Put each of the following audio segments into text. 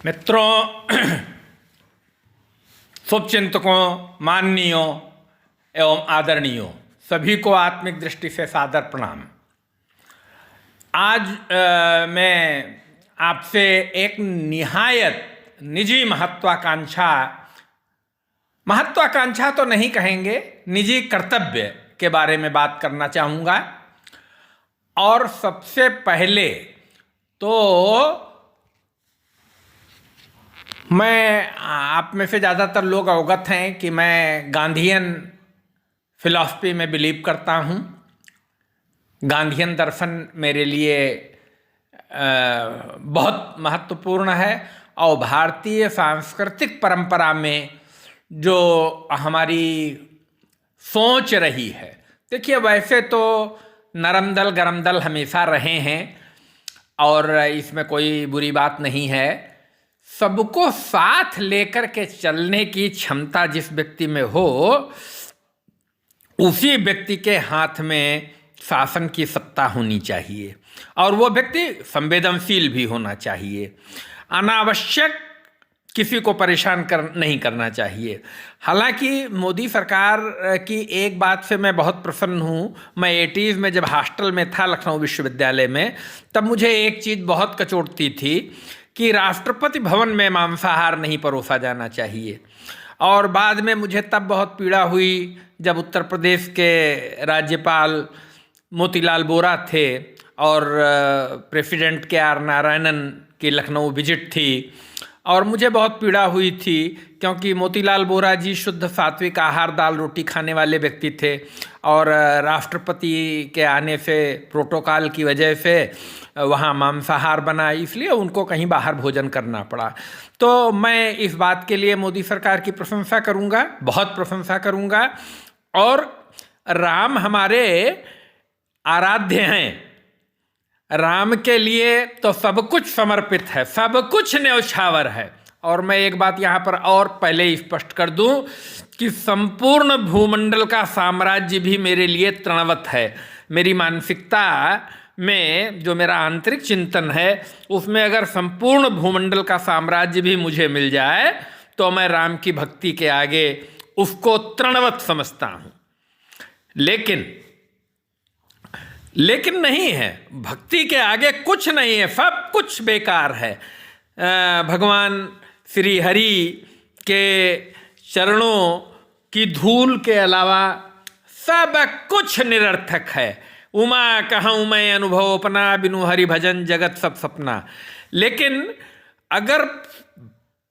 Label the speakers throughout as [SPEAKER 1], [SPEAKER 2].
[SPEAKER 1] मित्रों, शुभचिंतकों, माननीयों एवं आदरणीयों, सभी को आत्मिक दृष्टि से सादर प्रणाम। आज मैं आपसे एक निहायत निजी महत्वाकांक्षा तो नहीं कहेंगे, निजी कर्तव्य के बारे में बात करना चाहूँगा। और सबसे पहले तो मैं, आप में से ज़्यादातर लोग अवगत हैं कि मैं गांधीयन फिलॉसफी में बिलीव करता हूँ। गांधीयन दर्शन मेरे लिए बहुत महत्वपूर्ण है और भारतीय सांस्कृतिक परंपरा में जो हमारी सोच रही है, देखिए वैसे तो नरम दल गरम दल हमेशा रहे हैं और इसमें कोई बुरी बात नहीं है। सबको साथ लेकर के चलने की क्षमता जिस व्यक्ति में हो, उसी व्यक्ति के हाथ में शासन की सत्ता होनी चाहिए और वो व्यक्ति संवेदनशील भी होना चाहिए। अनावश्यक किसी को परेशान नहीं करना चाहिए। हालांकि मोदी सरकार की एक बात से मैं बहुत प्रसन्न हूँ। मैं 80s में जब हॉस्टल में था लखनऊ विश्वविद्यालय में, तब मुझे एक चीज़ बहुत कचोटती थी कि राष्ट्रपति भवन में मांसाहार नहीं परोसा जाना चाहिए। और बाद में मुझे तब बहुत पीड़ा हुई जब उत्तर प्रदेश के राज्यपाल मोतीलाल वोरा थे और प्रेसिडेंट के.आर. नारायणन की लखनऊ विजिट थी, और मुझे बहुत पीड़ा हुई थी क्योंकि मोतीलाल वोरा जी शुद्ध सात्विक आहार दाल रोटी खाने वाले व्यक्ति थे और राष्ट्रपति के आने से प्रोटोकॉल की वजह से वहाँ मांसाहार बना, इसलिए उनको कहीं बाहर भोजन करना पड़ा। तो मैं इस बात के लिए मोदी सरकार की प्रशंसा करूँगा, बहुत प्रशंसा करूँगा। और राम हमारे आराध्य हैं, राम के लिए तो सब कुछ समर्पित है, सब कुछ न्यौछावर है। और मैं एक बात यहाँ पर और पहले ही स्पष्ट कर दूँ कि संपूर्ण भूमंडल का साम्राज्य भी मेरे लिए तृणवत है। मेरी मानसिकता में जो मेरा आंतरिक चिंतन है, उसमें अगर संपूर्ण भूमंडल का साम्राज्य भी मुझे मिल जाए तो मैं राम की भक्ति के आगे उसको तृणवत समझता हूँ। लेकिन नहीं है, भक्ति के आगे कुछ नहीं है, सब कुछ बेकार है। भगवान श्री हरि के चरणों की धूल के अलावा सब कुछ निरर्थक है। उमा कहूँ मैं अनुभव अपना, बिनु हरि भजन जगत सब सपना। लेकिन अगर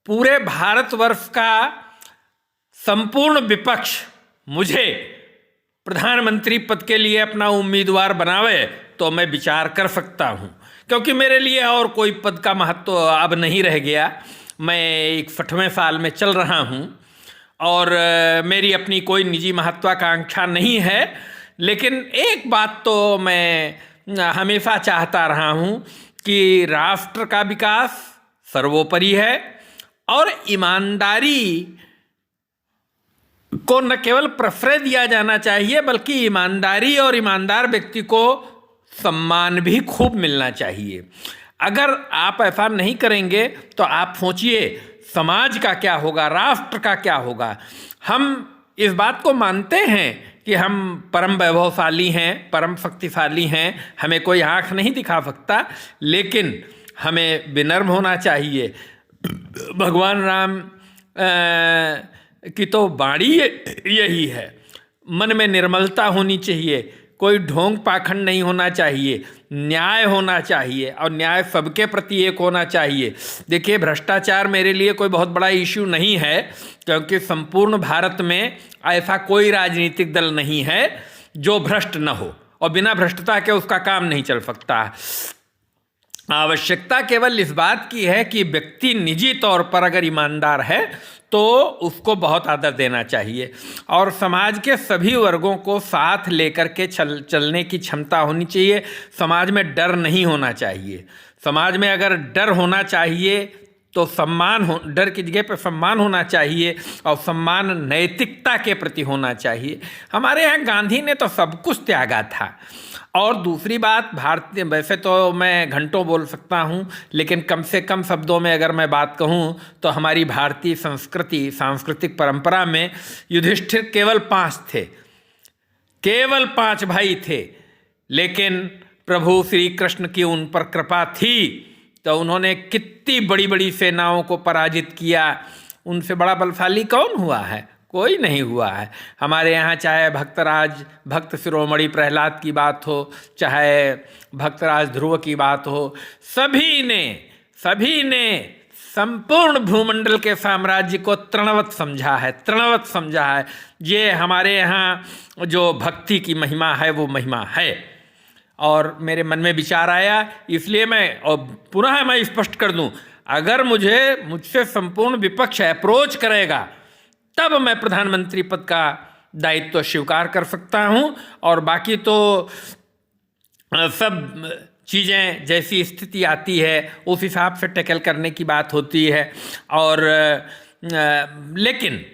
[SPEAKER 1] पूरे भारतवर्ष का संपूर्ण विपक्ष मुझे प्रधानमंत्री पद के लिए अपना उम्मीदवार बनावे तो मैं विचार कर सकता हूं, क्योंकि मेरे लिए और कोई पद का महत्व अब नहीं रह गया। मैं 61वें साल में चल रहा हूं और मेरी अपनी कोई निजी महत्वाकांक्षा नहीं है। लेकिन एक बात तो मैं हमेशा चाहता रहा हूं कि राष्ट्र का विकास सर्वोपरि है और ईमानदारी को न केवल प्रश्रय दिया जाना चाहिए, बल्कि ईमानदारी और ईमानदार व्यक्ति को सम्मान भी खूब मिलना चाहिए। अगर आप ऐसा नहीं करेंगे तो आप सोचिए समाज का क्या होगा, राष्ट्र का क्या होगा। हम इस बात को मानते हैं कि हम परम वैभवशाली हैं, परम शक्तिशाली हैं, हमें कोई आँख नहीं दिखा सकता, लेकिन हमें विनम्र होना चाहिए। भगवान राम की तो वाणी यही है, मन में निर्मलता होनी चाहिए, कोई ढोंग पाखंड नहीं होना चाहिए, न्याय होना चाहिए और न्याय सबके प्रति एक होना चाहिए। देखिए, भ्रष्टाचार मेरे लिए कोई बहुत बड़ा इश्यू नहीं है, क्योंकि संपूर्ण भारत में ऐसा कोई राजनीतिक दल नहीं है जो भ्रष्ट न हो, और बिना भ्रष्टता के उसका काम नहीं चल सकता। आवश्यकता केवल इस बात की है कि व्यक्ति निजी तौर पर अगर ईमानदार है तो उसको बहुत आदर देना चाहिए और समाज के सभी वर्गों को साथ लेकर के चलने की क्षमता होनी चाहिए। समाज में डर नहीं होना चाहिए। समाज में अगर डर होना चाहिए तो सम्मान हो, डर की जगह पर सम्मान होना चाहिए, और सम्मान नैतिकता के प्रति होना चाहिए। हमारे यहाँ गांधी ने तो सब कुछ त्यागा था। और दूसरी बात, भारतीय, वैसे तो मैं घंटों बोल सकता हूँ, लेकिन कम से कम शब्दों में अगर मैं बात कहूँ तो हमारी भारतीय संस्कृति, सांस्कृतिक परंपरा में युधिष्ठिर केवल 5 थे, केवल 5 भाई थे, लेकिन प्रभु श्री कृष्ण की उन पर कृपा थी तो उन्होंने कितनी बड़ी बड़ी सेनाओं को पराजित किया। उनसे बड़ा बलशाली कौन हुआ है? कोई नहीं हुआ है। हमारे यहाँ चाहे भक्तराज, भक्त शिरोमणि प्रहलाद की बात हो, चाहे भक्तराज ध्रुव की बात हो, सभी ने संपूर्ण भूमंडल के साम्राज्य को तृणवत समझा है, तृणवत समझा है। ये हमारे यहाँ जो भक्ति की महिमा है वो महिमा है। और मेरे मन में विचार आया, इसलिए मैं, और पुनः मैं स्पष्ट कर दूं, अगर मुझसे संपूर्ण विपक्ष अप्रोच करेगा तब मैं प्रधानमंत्री पद का दायित्व स्वीकार कर सकता हूं, और बाकी तो सब चीज़ें जैसी स्थिति आती है उस हिसाब से टैकल करने की बात होती है। और लेकिन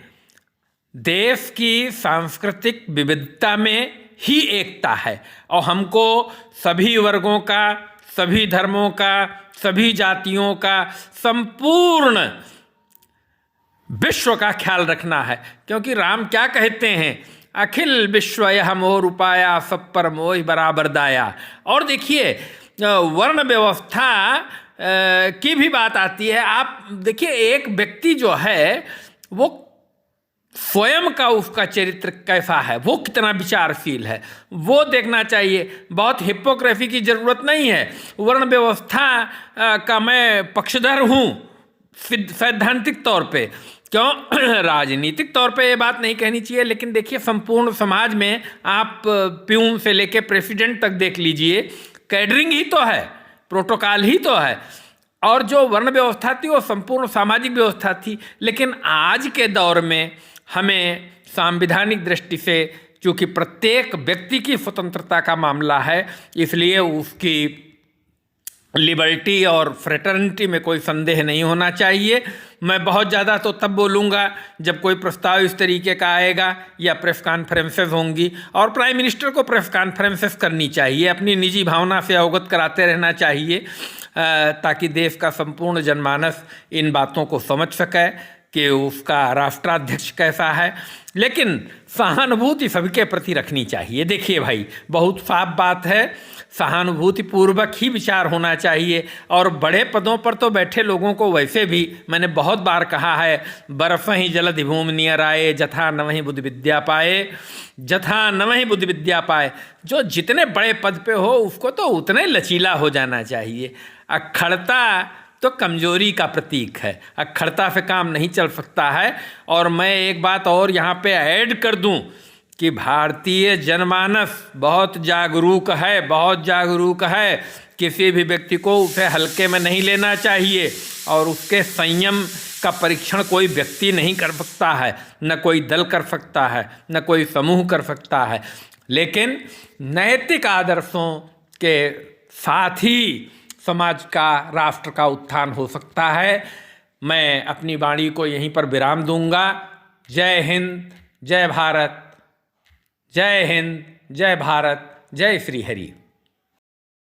[SPEAKER 1] देश की सांस्कृतिक विविधता में ही एकता है, और हमको सभी वर्गों का, सभी धर्मों का, सभी जातियों का, संपूर्ण विश्व का ख्याल रखना है। क्योंकि राम क्या कहते हैं, अखिल विश्व यह मोह रूपाया, सब पर मोह बराबर दाया। और देखिए, वर्ण व्यवस्था की भी बात आती है। आप देखिए, एक व्यक्ति जो है वो स्वयं का, उसका चरित्र कैसा है, वो कितना विचारशील है, वो देखना चाहिए। बहुत हिपोक्रेसी की जरूरत नहीं है। वर्ण व्यवस्था का मैं पक्षधर हूँ सैद्धांतिक तौर पे, क्यों राजनीतिक तौर पे ये बात नहीं कहनी चाहिए, लेकिन देखिए संपूर्ण समाज में आप प्यून से लेके प्रेसिडेंट तक देख लीजिए, कैडरिंग ही तो है, प्रोटोकॉल ही तो है। और जो वर्ण व्यवस्था थी वो संपूर्ण सामाजिक व्यवस्था थी। लेकिन आज के दौर में हमें संवैधानिक दृष्टि से, चूँकि प्रत्येक व्यक्ति की स्वतंत्रता का मामला है, इसलिए उसकी लिबर्टी और फ्रेटर्निटी में कोई संदेह नहीं होना चाहिए। मैं बहुत ज़्यादा तो तब बोलूँगा जब कोई प्रस्ताव इस तरीके का आएगा या प्रेस कॉन्फ्रेंसेस होंगी, और प्राइम मिनिस्टर को प्रेस कॉन्फ्रेंसेस करनी चाहिए, अपनी निजी भावना से अवगत कराते रहना चाहिए, ताकि देश का संपूर्ण जनमानस इन बातों को समझ सके कि उसका राष्ट्राध्यक्ष कैसा है। लेकिन सहानुभूति सबके प्रति रखनी चाहिए। देखिए भाई, बहुत साफ बात है, सहानुभूति पूर्वक ही विचार होना चाहिए। और बड़े पदों पर तो बैठे लोगों को वैसे भी, मैंने बहुत बार कहा है, बरस ही जलधि भूमि नियर आए, जथा नवहि बुद्धि विद्या पाए, जथा नवहि बुद्धि विद्या पाए। जो जितने बड़े पद पे हो उसको तो उतने लचीला हो जाना चाहिए। अक्खड़ता तो कमजोरी का प्रतीक है, अक्खड़ता से काम नहीं चल सकता है। और मैं एक बात और यहाँ पे ऐड कर दूँ कि भारतीय जनमानस बहुत जागरूक है, बहुत जागरूक है। किसी भी व्यक्ति को उसे हल्के में नहीं लेना चाहिए, और उसके संयम का परीक्षण कोई व्यक्ति नहीं कर सकता है, न कोई दल कर सकता है, न कोई समूह कर सकता है। लेकिन नैतिक आदर्शों के साथ ही समाज का, राष्ट्र का उत्थान हो सकता है। मैं अपनी वाणी को यहीं पर विराम दूंगा। जय हिंद, जय भारत, जय हिंद, जय भारत, जय श्री हरि।